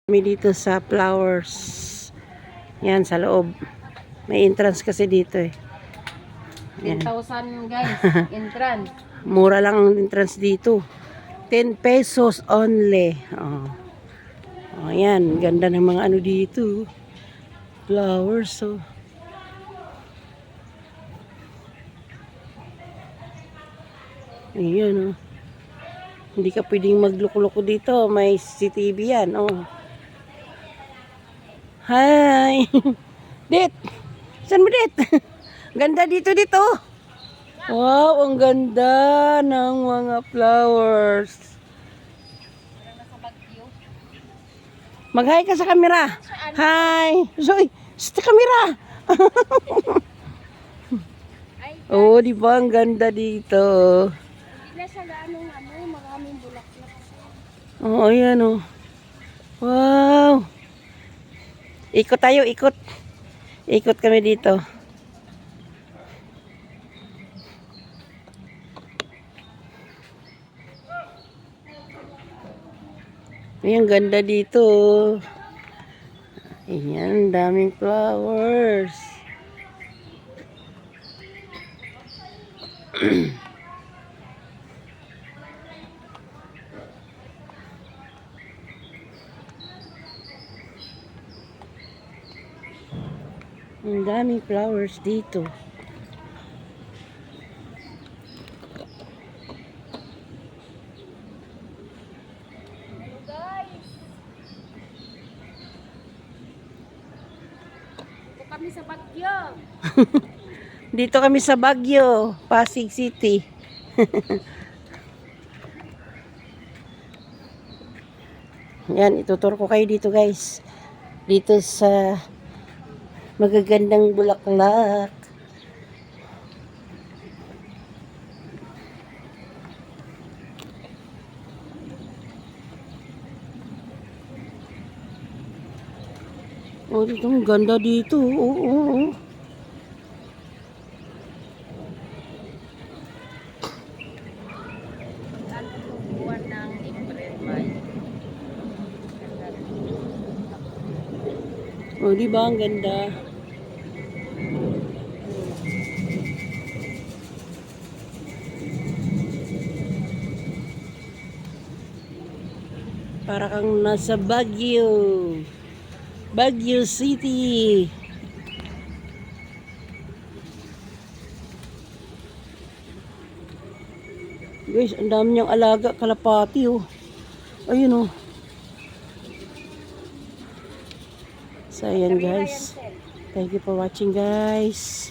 Kami dito sa flowers. Yan, sa loob. May entrance kasi dito eh. Yan. 10,000 guys, entrance. Mura lang ang entrance dito. 10 pesos only. Oh. Oh, yan. Ganda ng mga ano dito. Flowers. Oh. Ayan oh. Hindi ka pwedeng magloko-loko dito. May CCTV yan. Oh. Hi! Dit! Saan mo dit? Ganda dito. Wow, ang ganda ng mga flowers. Mag-hi ka sa camera. Hi! Zoy! Sa camera! Oh, di ba? Ang ganda dito. Maraming bulaklak. Oh, ayan oh. Wow! Ikot tayo, ikot. Ikot kami dito. Ayan, ganda dito. Ayan, daming flowers. Ang daming flowers dito. Hello guys. Ito kami sa Baguio. Dito kami sa Baguio, Pasig City. Yan, ituturo ko kayo dito guys. Dito sa magagandang bulaklak. Oh, dito ang ganda dito. Oo. Buwan ng April, May. Oh, di ba ang ganda? Para kang nasa Baguio. Baguio City. Guys, ang dami niyang alaga, kalapati oh. Ayun oh. So, ayan guys. Thank you for watching guys.